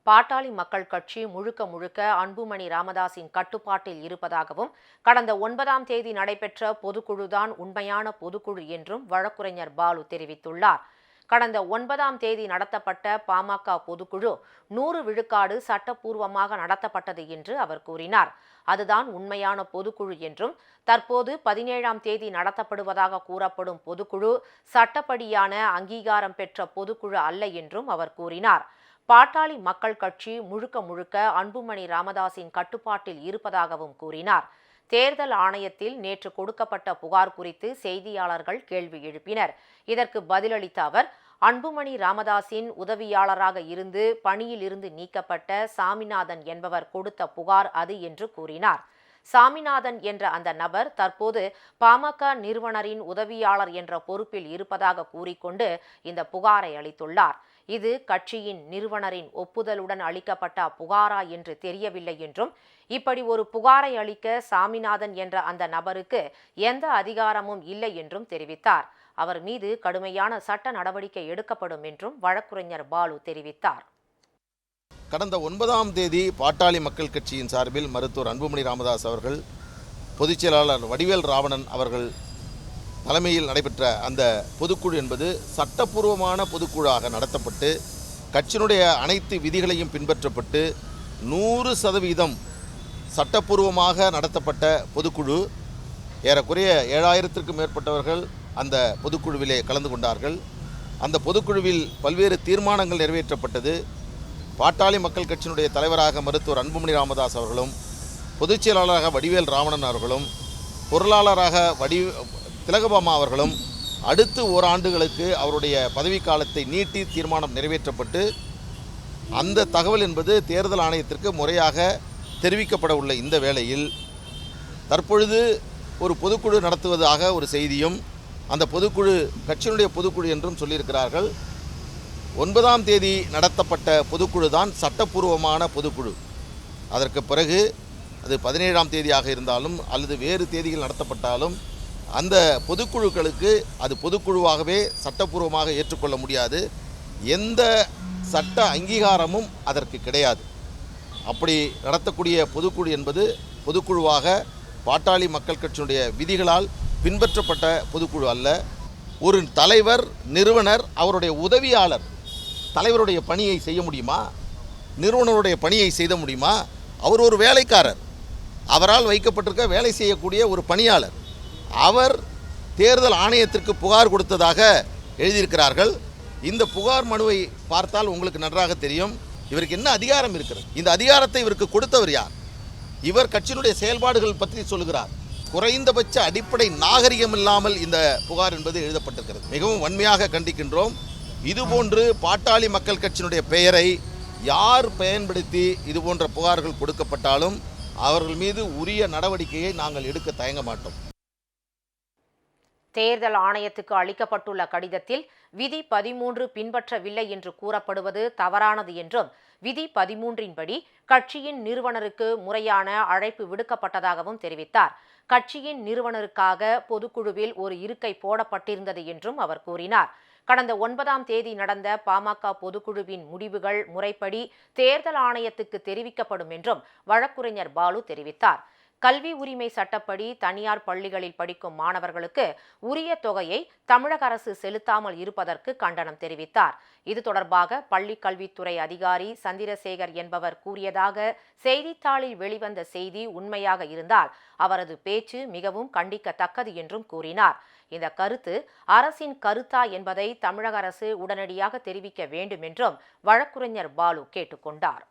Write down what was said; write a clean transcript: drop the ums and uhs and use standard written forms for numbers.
பாட்டாளி மக்கள் கட்சி முழுக்க முழுக்க அன்புமணி ராமதாஸின் கட்டுப்பாட்டில் இருப்பதாகவும் கடந்த 9ஆம் தேதி நடைபெற்ற பொதுக்குழுதான் உண்மையான பொதுக்குழு என்றும் வழக்குரைஞர் பாலு தெரிவித்துள்ளார். கடந்த 9ஆம் தேதி நடத்தப்பட்ட பாமக பொதுக்குழு 100 விழுக்காடு சட்டப்பூர்வமாக நடத்தப்பட்டது என்று அவர் கூறினார். அதுதான் உண்மையான பொதுக்குழு என்றும் தற்போது 17ஆம் தேதி நடத்தப்படுவதாக கூறப்படும் பொதுக்குழு சட்டப்படியான அங்கீகாரம் பெற்ற பொதுக்குழு அல்ல என்றும் அவர் கூறினார். பாட்டாளி மக்கள் கட்சி முழுக்க முழுக்க அன்புமணி ராமதாஸின் கட்டுப்பாட்டில் இருப்பதாகவும் கூறினார். தேர்தல் ஆணையத்தில் நேற்று கொடுக்கப்பட்ட புகார் குறித்து செய்தியாளர்கள் கேள்வி எழுப்பினர். இதற்கு பதிலளித்த அவர், அன்புமணி ராமதாஸின் உதவியாளராக இருந்து பணியில் இருந்து நீக்கப்பட்ட சாமிநாதன் என்பவர் கொடுத்த புகார் அது என்று கூறினார். சாமிநாதன் என்ற அந்த நபர் தற்போது பாமக நிறுவனரின் உதவியாளர் என்ற பொறுப்பில் இருப்பதாக கூறிக்கொண்டு இந்த புகாரை அளித்துள்ளார். இது கட்சியின் நிறுவனரின் ஒப்புதலுடன் அளிக்கப்பட்ட புகாரா என்று தெரியவில்லை என்றும், இப்படி ஒரு புகாரை அளிக்க சாமிநாதன் என்ற அந்த நபருக்கு எந்த அதிகாரமும் இல்லை என்றும் தெரிவித்தார். அவர் மீது கடுமையான சட்ட நடவடிக்கை எடுக்கப்படும் என்றும் வழக்குரைஞர் பாலு தெரிவித்தார். கடந்த 9ஆம் தேதி பாட்டாளி மக்கள் கட்சியின் சார்பில் மருத்துவர் அன்புமணி ராமதாஸ் அவர்கள், பொதுச் செயலாளர் வடிவேல் ராவணன் அவர்கள் தலைமையில் நடைபெற்ற அந்த பொதுக்குழு என்பது சட்டப்பூர்வமான பொதுக்குழுவாக நடத்தப்பட்டு கட்சியினுடைய அனைத்து விதிகளையும் பின்பற்றப்பட்டு 100% சட்டப்பூர்வமாக நடத்தப்பட்ட பொதுக்குழு. ஏறக்குறைய 7000த்திற்கும் மேற்பட்டவர்கள் அந்த பொதுக்குழுவிலே கலந்து கொண்டார்கள். அந்த பொதுக்குழுவில் பல்வேறு தீர்மானங்கள் நிறைவேற்றப்பட்டது. பாட்டாளி மக்கள் கட்சியினுடைய தலைவராக மருத்துவர் அன்புமணி ராமதாஸ் அவர்களும், பொதுச் செயலாளராக வடிவேல் ராவணன் அவர்களும், பொருளாளராக திலகபாமா அவர்களும் அடுத்து ஓராண்டுகளுக்கு அவருடைய பதவிக்காலத்தை நீட்டி தீர்மானம் நிறைவேற்றப்பட்டு அந்த தகவல் என்பது தேர்தல் ஆணையத்திற்கு முறையாக தெரிவிக்கப்பட உள்ள இந்த வேளையில் தற்பொழுது ஒரு பொதுக்குழு நடத்துவதாக ஒரு செய்தியும், அந்த பொதுக்குழு கட்சியினுடைய பொதுக்குழு என்றும் சொல்லியிருக்கிறார்கள். 9ஆம் தேதி நடத்தப்பட்ட பொதுக்குழு தான் சட்டப்பூர்வமான பொதுக்குழு. அதற்கு பிறகு அது 17ஆம் தேதியாக இருந்தாலும் அல்லது வேறு தேதிகள் நடத்தப்பட்டாலும் அந்த பொதுக்குழுக்களுக்கு அது பொதுக்குழுவாகவே சட்டப்பூர்வமாக ஏற்றுக்கொள்ள முடியாது. எந்த சட்ட அங்கீகாரமும் அதற்கு கிடையாது. அப்படி நடத்தக்கூடிய பொதுக்குழு என்பது பொதுக்குழுவாக பாட்டாளி மக்கள் கட்சியினுடைய விதிகளால் பின்பற்றப்பட்ட பொதுக்குழு அல்ல. ஒரு தலைவர், நிறுவனர், அவருடைய உதவியாளர் தலைவருடைய பணியை செய்ய முடியுமா? நிறுவனருடைய பணியை செய்த முடியுமா? அவர் ஒரு வேலைக்காரர், அவரால் வைக்கப்பட்டிருக்க வேலை செய்யக்கூடிய ஒரு பணியாளர். அவர் தேர்தல் ஆணையத்திற்கு புகார் கொடுத்ததாக எழுதியிருக்கிறார்கள். இந்த புகார் மனுவை பார்த்தால் உங்களுக்கு நன்றாக தெரியும் இவருக்கு என்ன அதிகாரம் இருக்கிறது. இந்த அதிகாரத்தை இவருக்கு கொடுத்தவர் யார்? இவர் கட்சியினுடைய செயல்பாடுகள் பற்றி சொல்கிறார். குறைந்தபட்ச அடிப்படை நாகரிகம் இல்லாமல் இந்த புகார் என்பது எழுதப்பட்டிருக்கிறது. மிகவும் வன்மையாக கண்டிக்கின்றோம். இதுபோன்று பாட்டாளி மக்கள் கட்சியினுடைய பெயரை யார் பயன்படுத்தி இதுபோன்ற புகார்கள் கொடுக்கப்பட்டாலும் அவர்கள் மீது உரிய நடவடிக்கையை நாங்கள் எடுக்க தயங்க மாட்டோம். தேர்தல் ஆணையத்துக்கு அளிக்கப்பட்டுள்ள கடிதத்தில் விதி 13 பின்பற்றவில்லை என்று கூறப்படுவது தவறானது என்றும், விதி 13 படி கட்சியின் நிறுவனருக்கு முறையான அழைப்பு விடுக்கப்பட்டதாகவும் தெரிவித்தார். கட்சியின் நிறுவனருக்காக பொதுக்குழுவில் ஒரு இருக்கை போடப்பட்டிருந்தது என்றும் அவர் கூறினார். கடந்த 9ஆம் தேதி நடந்த பாமக பொதுக்குழுவின் முடிவுகள் முறைப்படி தேர்தல் ஆணையத்துக்கு தெரிவிக்கப்படும் என்றும் வழக்குரைஞர் பாலு தெரிவித்தார். கல்வி உரிமை சட்டப்படி தனியார் பள்ளிகளில் படிக்கும் மாணவர்களுக்கு உரிய தொகையை தமிழக அரசு செலுத்தாமல் இருப்பதற்கு கண்டனம் தெரிவித்தார். இது தொடர்பாக பள்ளி கல்வித்துறை அதிகாரி சந்திரசேகர் என்பவர் கூறியதாக செய்தித்தாளில் வெளிவந்த செய்தி உண்மையாக இருந்தால் அவரது பேச்சு மிகவும் கண்டிக்கத்தக்கது என்றும் கூறினார். இந்த கருத்து அரசின் கருத்தா என்பதை தமிழக அரசு உடனடியாக தெரிவிக்க வேண்டும் என்றும் வழக்குரைஞர் பாலு கேட்டுக்கொண்டார்.